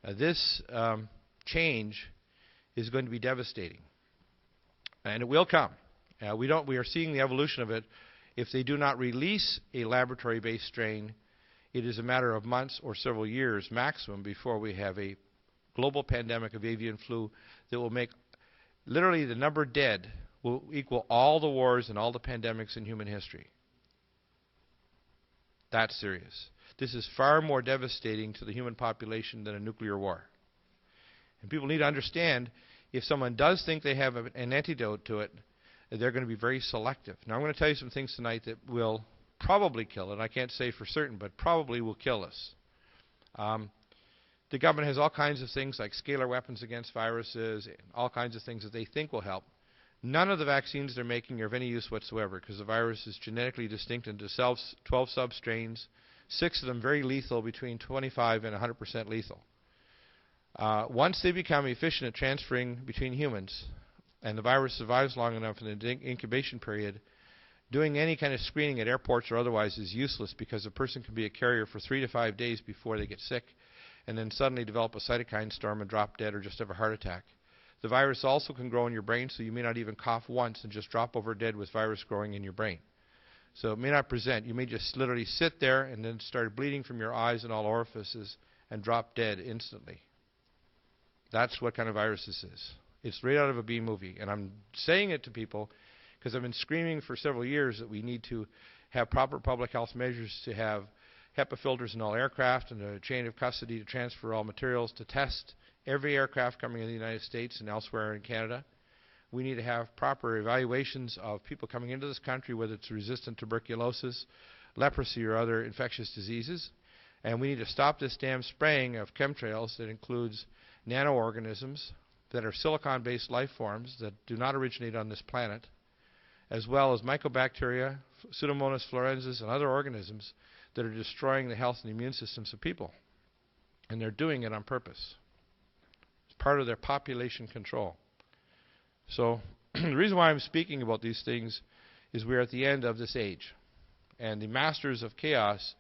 This change is going to be devastating, and it will come. We are seeing the evolution of it. If they do not release a laboratory-based strain, it is a matter of months or several years maximum before we have a global pandemic of avian flu that will make literally the number dead will equal all the wars and all the pandemics in human history. That's serious. This is far more devastating to the human population than a nuclear war. And people need to understand, if someone does think they have an antidote to it, they're going to be very selective. Now, I'm going to tell you some things tonight that will probably kill it. I can't say for certain, but probably will kill us. The government has all kinds of things like scalar weapons against viruses, and all kinds of things that they think will help. None of the vaccines they're making are of any use whatsoever, because the virus is genetically distinct into 12 substrains, 6 of them very lethal, between 25 and 100% lethal. Once they become efficient at transferring between humans, and the virus survives long enough in the incubation period, doing any kind of screening at airports or otherwise is useless, because a person can be a carrier for 3 to 5 days before they get sick, and then suddenly develop a cytokine storm and drop dead or just have a heart attack. The virus also can grow in your brain, so you may not even cough once and just drop over dead with virus growing in your brain. So it may not present. You may just literally sit there and then start bleeding from your eyes and all orifices and drop dead instantly. That's what kind of virus this is. It's right out of a B movie. And I'm saying it to people because I've been screaming for several years that we need to have proper public health measures, to have HEPA filters in all aircraft and a chain of custody to transfer all materials, to test every aircraft coming in the United States and elsewhere in Canada. We need to have proper evaluations of people coming into this country, whether it's resistant tuberculosis, leprosy, or other infectious diseases. And we need to stop this damn spraying of chemtrails that includes nanoorganisms that are silicon-based life forms that do not originate on this planet, as well as mycobacteria, Pseudomonas florensis, and other organisms that are destroying the health and immune systems of people. And they're doing it on purpose. It's part of their population control. So the reason why I'm speaking about these things is we're at the end of this age. And the masters of chaos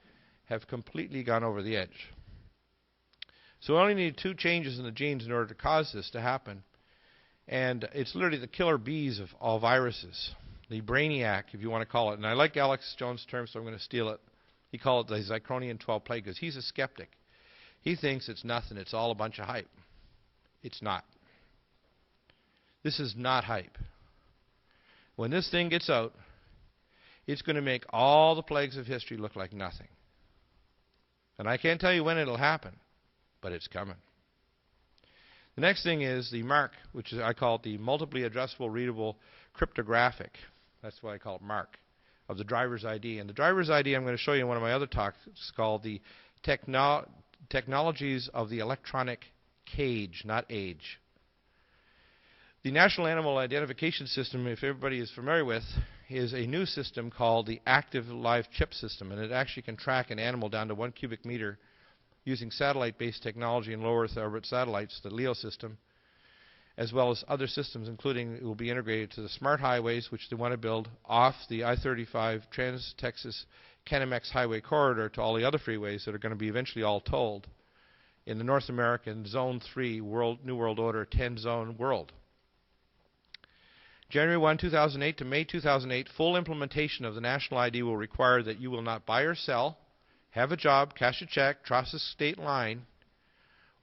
have completely gone over the edge. So we only need 2 changes in the genes in order to cause this to happen. And it's literally the killer bees of all viruses. The brainiac, if you want to call it. And I like Alex Jones' term, so I'm going to steal it. He called it the Zirconian 12 plague, because he's a skeptic. He thinks it's nothing. It's all a bunch of hype. It's not. This is not hype. When this thing gets out, it's going to make all the plagues of history look like nothing. And I can't tell you when it'll happen, but it's coming. The next thing is the MARC, which is, I call it the multiply addressable readable cryptographic. That's why I call it MARC, of the driver's ID. And the driver's ID I'm going to show you in one of my other talks. It's called the Technologies of the Electronic Cage, not age. The National Animal Identification System, if everybody is familiar with, is a new system called the Active Live Chip System. And it actually can track an animal down to 1 cubic meter using satellite-based technology and low Earth orbit satellites, the LEO system, as well as other systems, including it will be integrated to the smart highways, which they want to build off the I-35 Trans-Texas Canamex Highway Corridor to all the other freeways that are going to be eventually all tolled in the North American Zone 3 New World Order 10-zone world. January 1, 2008 to May 2008, full implementation of the national ID will require that you will not buy or sell, have a job, cash a check, cross a state line,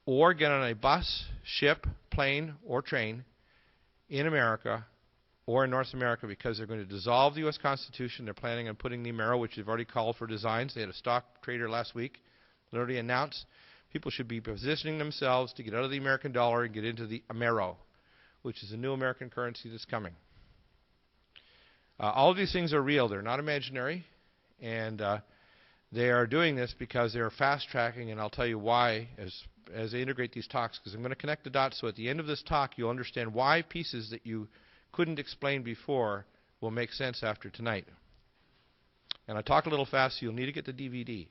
or get on a bus, ship, plane, or train in America or in North America, because they're going to dissolve the U.S. Constitution. They're planning on putting the Amero, which they've already called for designs. They had a stock trader last week that already announced people should be positioning themselves to get out of the American dollar and get into the Amero, which is a new American currency that's coming. All of these things are real. They're not imaginary. And they are doing this because they are fast-tracking, and I'll tell you why as they integrate these talks, because I'm going to connect the dots so at the end of this talk you'll understand why pieces that you couldn't explain before will make sense after tonight. And I talk a little fast, so you'll need to get the DVD.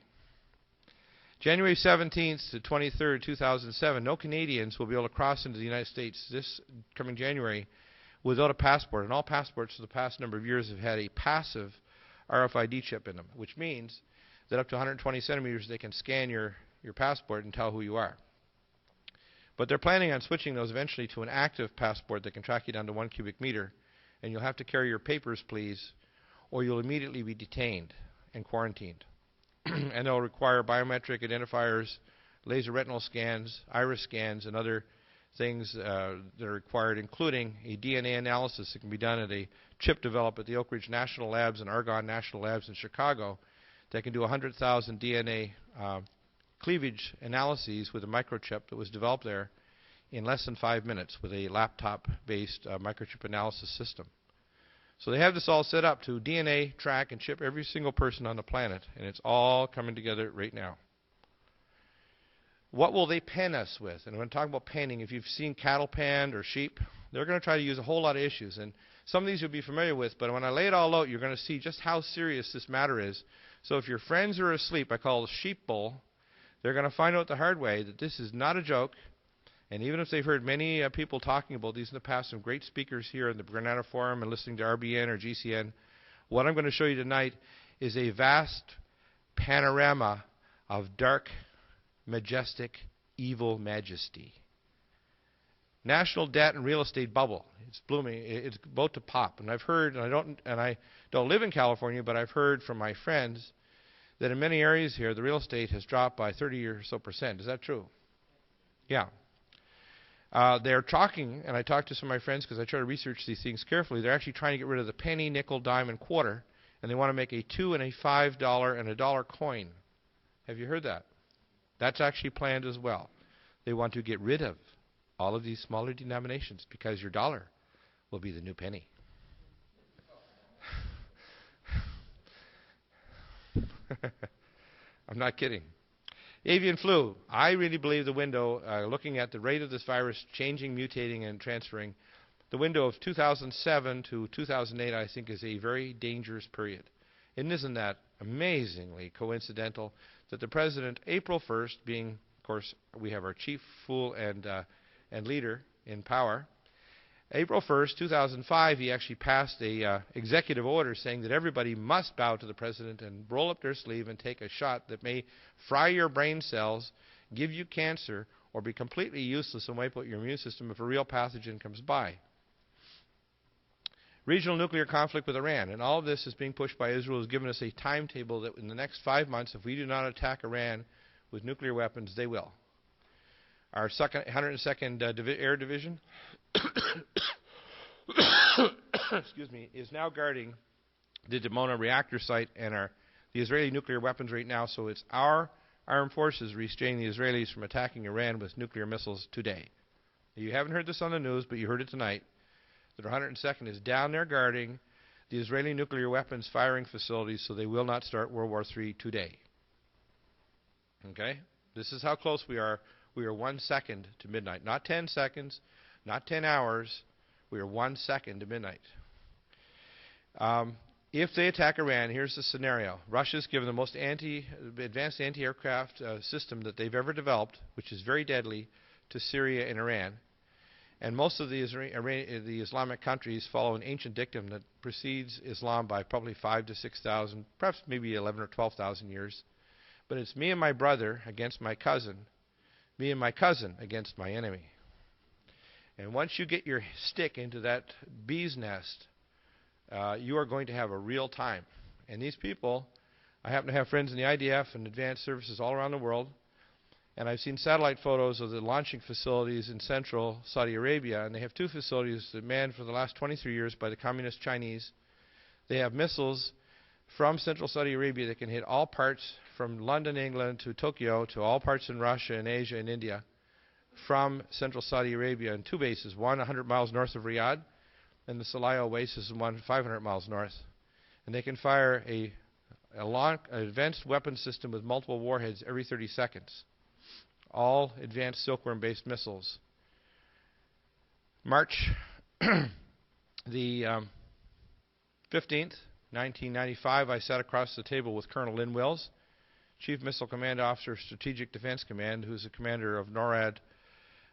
January 17th to 23rd, 2007, no Canadians will be able to cross into the United States this coming January without a passport. And all passports for the past number of years have had a passive RFID chip in them, which means that up to 120 centimeters they can scan your passport and tell who you are. But they're planning on switching those eventually to an active passport that can track you down to 1 cubic meter. And you'll have to carry your papers, please, or you'll immediately be detained and quarantined. And they'll require biometric identifiers, laser retinal scans, iris scans, and other things that are required, including a DNA analysis that can be done at a chip developed at the Oak Ridge National Labs and Argonne National Labs in Chicago that can do 100,000 DNA cleavage analyses with a microchip that was developed there in less than 5 minutes with a laptop-based microchip analysis system. So they have this all set up to DNA track and chip every single person on the planet, and it's all coming together right now. What will they pen us with? And when I'm talking about penning, if you've seen cattle penned or sheep, they're going to try to use a whole lot of issues. And some of these you'll be familiar with, but when I lay it all out, you're going to see just how serious this matter is. So if your friends are asleep, I call it a sheep bowl, they're going to find out the hard way that this is not a joke. And even if they've heard many people talking about these in the past, some great speakers here in the Granada Forum and listening to RBN or GCN, what I'm going to show you tonight is a vast panorama of dark, majestic, evil majesty. National debt and real estate bubble. It's blooming. It's about to pop. And I've heard, and I don't live in California, but I've heard from my friends that in many areas here, the real estate has dropped by 30 or so %. Is that true? Yeah. They're talking, and I talked to some of my friends because I try to research these things carefully. They're actually trying to get rid of the penny, nickel, dime, and quarter, and they want to make a $2 and a $5 and a dollar coin. Have you heard that? That's actually planned as well. They want to get rid of all of these smaller denominations because your dollar will be the new penny. I'm not kidding. Avian flu. I really believe the window, looking at the rate of this virus changing, mutating, and transferring, the window of 2007 to 2008, I think, is a very dangerous period. And isn't that amazingly coincidental that the president, April 1st, being, of course, we have our chief fool and leader in power, April 1st, 2005, he actually passed a executive order saying that everybody must bow to the president and roll up their sleeve and take a shot that may fry your brain cells, give you cancer, or be completely useless and wipe out your immune system if a real pathogen comes by. Regional nuclear conflict with Iran, and all of this is being pushed by Israel, has given us a timetable that in the next 5 months, if we do not attack Iran with nuclear weapons, they will. Our 102nd Air Division excuse me, is now guarding the Dimona reactor site and the Israeli nuclear weapons right now, so it's our armed forces restraining the Israelis from attacking Iran with nuclear missiles today. You haven't heard this on the news, but you heard it tonight, that our 102nd is down there guarding the Israeli nuclear weapons firing facilities so they will not start World War III today. Okay? This is how close we are. We are 1 second to midnight. Not 10 seconds, not 10 hours. We are 1 second to midnight. If they attack Iran, here's the scenario. Russia's given the most advanced anti-aircraft system that they've ever developed, which is very deadly, to Syria and Iran. And most of the Islamic countries follow an ancient dictum that precedes Islam by probably 5,000 to 6,000, perhaps maybe 11,000 or 12,000 years. But it's me and my brother against my cousin, me and my cousin against my enemy. And once you get your stick into that bee's nest, you are going to have a real time. And these people, I happen to have friends in the IDF and advanced services all around the world, and I've seen satellite photos of the launching facilities in central Saudi Arabia, and they have 2 facilities that manned for the last 23 years by the communist Chinese. They have missiles from central Saudi Arabia that can hit all parts from London, England, to Tokyo, to all parts in Russia and Asia and India, from central Saudi Arabia in 2 bases, one 100 miles north of Riyadh, and the Salaya Oasis, and one 500 miles north. And they can fire an advanced weapon system with multiple warheads every 30 seconds. All advanced silkworm-based missiles. March the 15th, 1995, I sat across the table with Colonel Lynn Wills, Chief Missile Command Officer, Strategic Defense Command, who's the commander of NORAD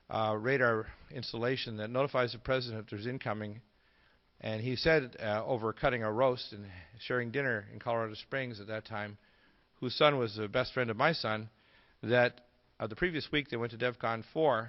radar installation that notifies the president if there's incoming. And he said, over cutting a roast and sharing dinner in Colorado Springs at that time, whose son was the best friend of my son, that the previous week they went to DEVCON 4